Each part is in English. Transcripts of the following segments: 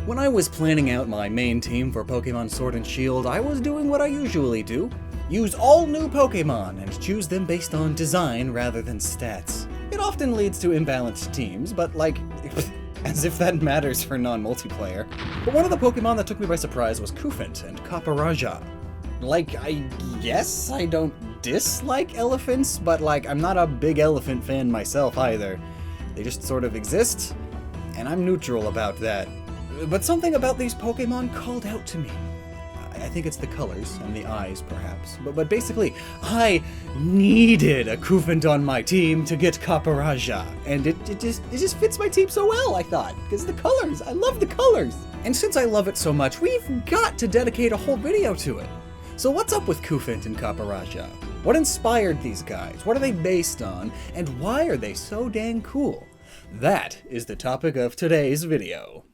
When I was planning out my main team for Pokemon Sword and Shield, I was doing what I usually do. Use all new Pokemon and choose them based on design rather than stats. It often leads to imbalanced teams, but like, as if that matters for non-multiplayer. But one of the Pokemon that took me by surprise was Cufant and Copperajah. Like, I guess I don't dislike elephants, but like, I'm not a big elephant fan myself either. They just sort of exist, and I'm neutral about that. But something about these Pokemon called out to me. I think it's the colors and the eyes, perhaps. But basically, I needed a Cufant on my team to get Copperajah, and it just fits my team so well, I thought, because the colors. I love the colors. And since I love it so much, we've got to dedicate a whole video to it. So what's up with Cufant and Copperajah? What inspired these guys? What are they based on? And why are they so dang cool? That is the topic of today's video.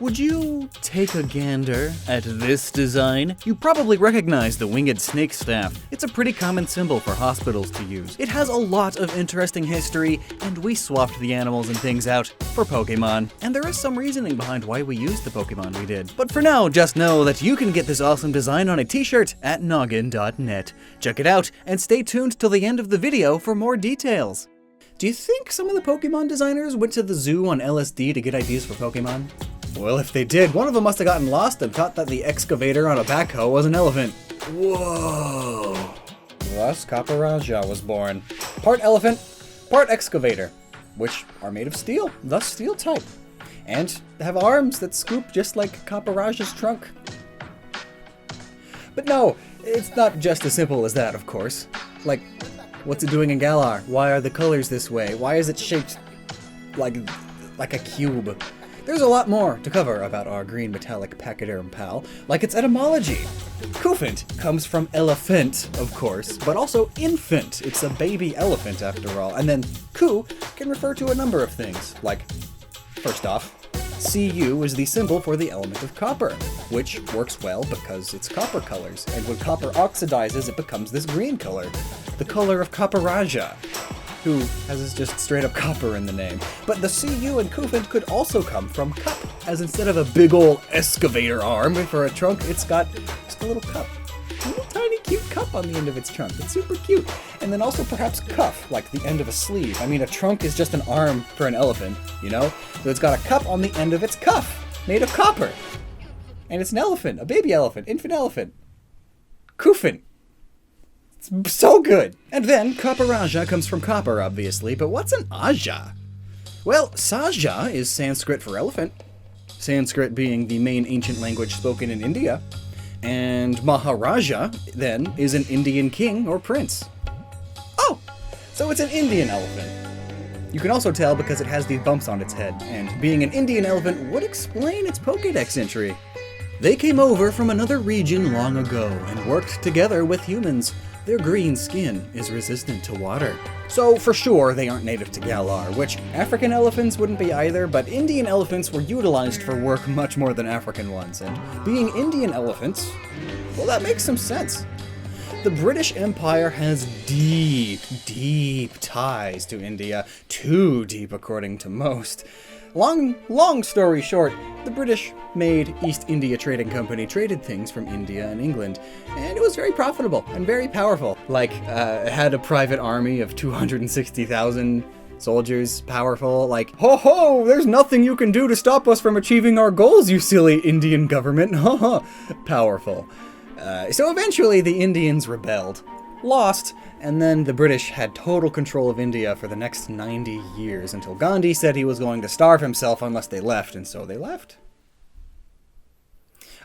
Would you take a gander at this design? You probably recognize the winged snake staff. It's a pretty common symbol for hospitals to use. It has a lot of interesting history, and we swapped the animals and things out for Pokemon. And there is some reasoning behind why we used the Pokemon we did. But for now, just know that you can get this awesome design on a t-shirt at Gnoggin.net. Check it out, and stay tuned till the end of the video for more details. Do you think some of the Pokemon designers went to the zoo on LSD to get ideas for Pokemon? Well, if they did, one of them must have gotten lost and thought that the excavator on a backhoe was an elephant. Whoa. Thus, Copperajah was born. Part elephant, part excavator, which are made of steel, thus steel type. And have arms that scoop just like Copperajah's trunk. But no, it's not just as simple as that, of course. Like, what's it doing in Galar? Why are the colors this way? Why is it shaped like a cube? There's a lot more to cover about our green metallic pachyderm pal, like its etymology. Cufant comes from elephant, of course, but also infant. It's a baby elephant after all. And then Cu can refer to a number of things, like, first off, Cu is the symbol for the element of copper, which works well because it's copper colors, and when copper oxidizes, it becomes this green color, the color of Copperajah, who has just straight up copper in the name. But the Cu in Cufant could also come from cup, as instead of a big old excavator arm for a trunk, it's got just a little cup. A little tiny cute cup on the end of its trunk. It's super cute. And then also perhaps cuff, like the end of a sleeve. I mean, a trunk is just an arm for an elephant, you know? So it's got a cup on the end of its cuff, made of copper. And it's an elephant, a baby elephant, infant elephant. Cufant. It's so good! And then, Copperajah comes from copper, obviously, but what's an Aja? Well, Saja is Sanskrit for elephant, Sanskrit being the main ancient language spoken in India, and Maharaja, then, is an Indian king or prince. Oh! So it's an Indian elephant. You can also tell because it has these bumps on its head, and being an Indian elephant would explain its Pokédex entry. They came over from another region long ago and worked together with humans. Their green skin is resistant to water. So for sure, they aren't native to Galar, which African elephants wouldn't be either, but Indian elephants were utilized for work much more than African ones, and being Indian elephants, well, that makes some sense. The British Empire has deep ties to India, too deep according to most. Long story short, the British made East India Trading Company traded things from India and England, and it was very profitable and very powerful. Like, it had a private army of 260,000 soldiers, powerful, like, ho ho, there's nothing you can do to stop us from achieving our goals, you silly Indian government, haha, powerful. So eventually the Indians rebelled, lost, and then the British had total control of India for the next 90 years until Gandhi said he was going to starve himself unless they left, and so they left.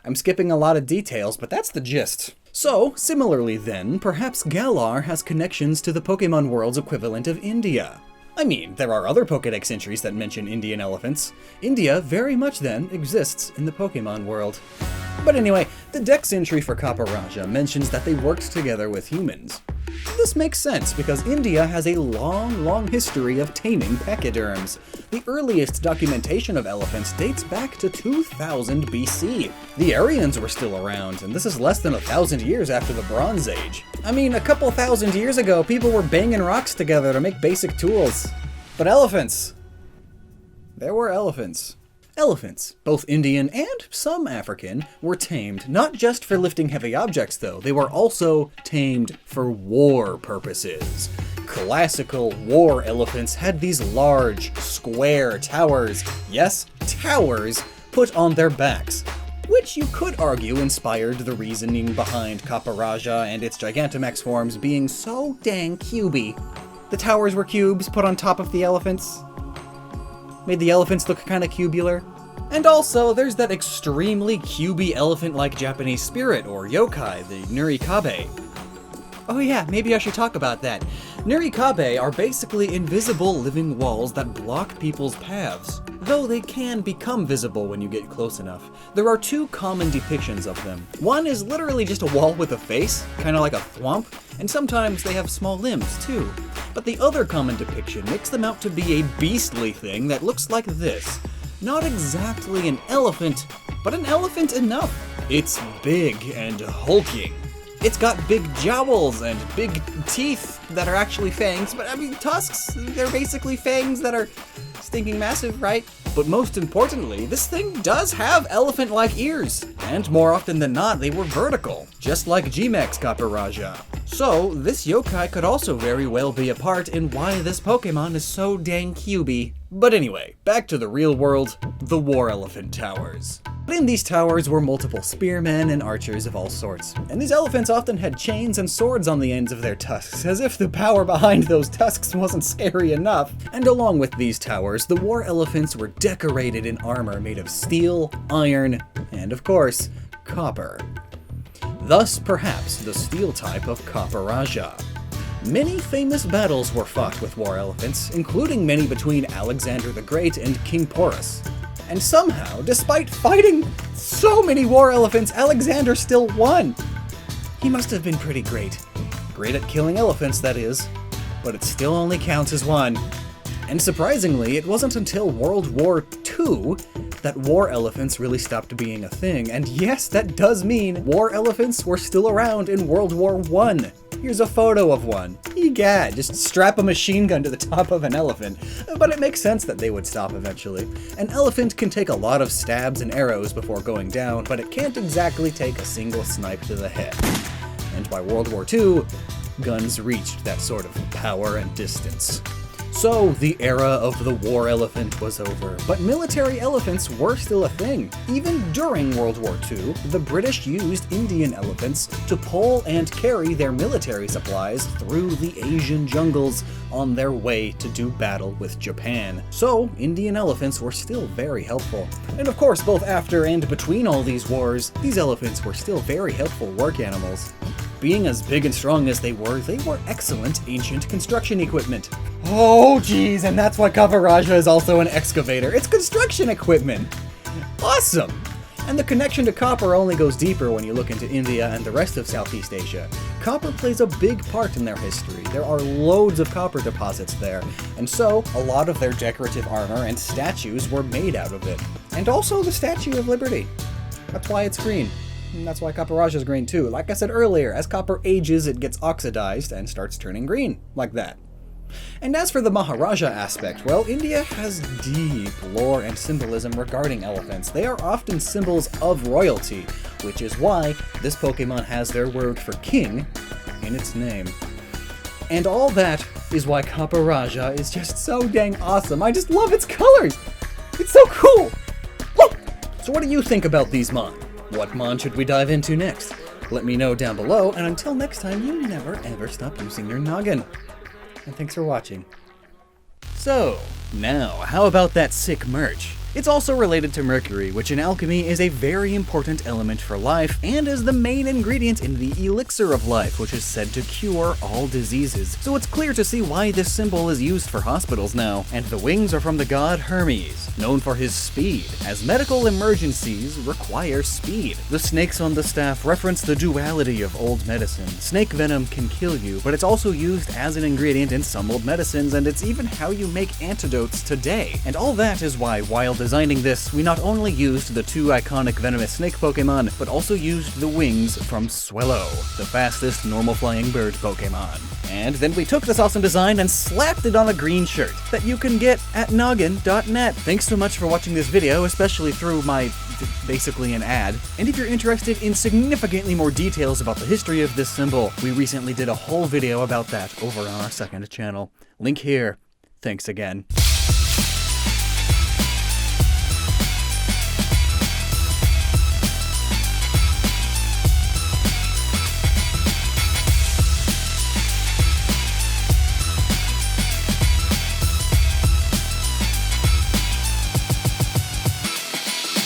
I'm skipping a lot of details, but that's the gist. So, similarly then, perhaps Galar has connections to the Pokemon world's equivalent of India. I mean, there are other Pokédex entries that mention Indian elephants. India very much then exists in the Pokemon world. But anyway, the Dex entry for Copperajah mentions that they worked together with humans. This makes sense because India has a long history of taming pachyderms. The earliest documentation of elephants dates back to 2000 BC. The Aryans were still around, and this is less than 1,000 years after the Bronze Age. I mean, a couple thousand years ago, people were banging rocks together to make basic tools. But elephants, there were elephants. Elephants, both Indian and some African, were tamed not just for lifting heavy objects though, they were also tamed for war purposes. Classical war elephants had these large, square towers, yes, towers, put on their backs, which you could argue inspired the reasoning behind Copperajah and its Gigantamax forms being so dang cubey. The towers were cubes put on top of the elephants. Made the elephants look kinda cubular. And also, there's that extremely cubey elephant-like Japanese spirit, or yokai, the Nurikabe. Oh yeah, maybe I should talk about that. Nurikabe are basically invisible living walls that block people's paths, though they can become visible when you get close enough. There are two common depictions of them. One is literally just a wall with a face, kinda like a thwomp, and sometimes they have small limbs too. But the other common depiction makes them out to be a beastly thing that looks like this. Not exactly an elephant, but an elephant enough. It's big and hulking. It's got big jowls and big teeth that are actually fangs, but I mean tusks, they're basically fangs that are stinking massive, right? But most importantly, this thing does have elephant-like ears, and more often than not, they were vertical, just like G-Max Copperajah. So, this yokai could also very well be a part in why this Pokemon is so dang cubey. But anyway, back to the real world, the War Elephant Towers. In these towers were multiple spearmen and archers of all sorts, and these elephants often had chains and swords on the ends of their tusks, as if the power behind those tusks wasn't scary enough. And along with these towers, the war elephants were decorated in armor made of steel, iron, and of course, copper. Thus, perhaps, the steel type of Copperajah. Many famous battles were fought with war elephants, including many between Alexander the Great and King Porus. And somehow, despite fighting so many war elephants, Alexander still won. He must have been pretty great. Great at killing elephants, that is. But it still only counts as one. And surprisingly, it wasn't until World War II that war elephants really stopped being a thing. And yes, that does mean war elephants were still around in World War I. Here's a photo of one. Egad, just strap a machine gun to the top of an elephant. But it makes sense that they would stop eventually. An elephant can take a lot of stabs and arrows before going down, but it can't exactly take a single snipe to the head. And by World War II, guns reached that sort of power and distance. So, the era of the war elephant was over, but military elephants were still a thing. Even during World War II, the British used Indian elephants to pull and carry their military supplies through the Asian jungles on their way to do battle with Japan. So, Indian elephants were still very helpful. And of course, both after and between all these wars, these elephants were still very helpful work animals. Being as big and strong as they were excellent ancient construction equipment. Oh geez, and that's why Copperajah is also an excavator. It's construction equipment! Awesome! And the connection to copper only goes deeper when you look into India and the rest of Southeast Asia. Copper plays a big part in their history. There are loads of copper deposits there, and so a lot of their decorative armor and statues were made out of it. And also the Statue of Liberty. That's why it's green. And that's why Copperajah is green too. Like I said earlier, as copper ages, it gets oxidized and starts turning green, like that. And as for the Maharaja aspect, well, India has deep lore and symbolism regarding elephants. They are often symbols of royalty, which is why this Pokemon has their word for king in its name. And all that is why Copperajah is just so dang awesome. I just love its colors! It's so cool! Woo! So what do you think about these Mon? What Mon should we dive into next? Let me know down below, and until next time, you never ever stop using your noggin. And thanks for watching. So, now, how about that sick merch? It's also related to mercury, which in alchemy is a very important element for life and is the main ingredient in the elixir of life, which is said to cure all diseases. So it's clear to see why this symbol is used for hospitals now. And the wings are from the god Hermes, known for his speed, as medical emergencies require speed. The snakes on the staff reference the duality of old medicine. Snake venom can kill you, but it's also used as an ingredient in some old medicines, and it's even how you make antidotes today. And all that is why wild designing this, we not only used the 2 iconic venomous snake Pokemon, but also used the wings from Swellow, the fastest normal flying bird Pokemon. And then we took this awesome design and slapped it on a green shirt that you can get at Gnoggin.net. Thanks so much for watching this video, especially through my basically an ad. And if you're interested in significantly more details about the history of this symbol, we recently did a whole video about that over on our second channel. Link here. Thanks again.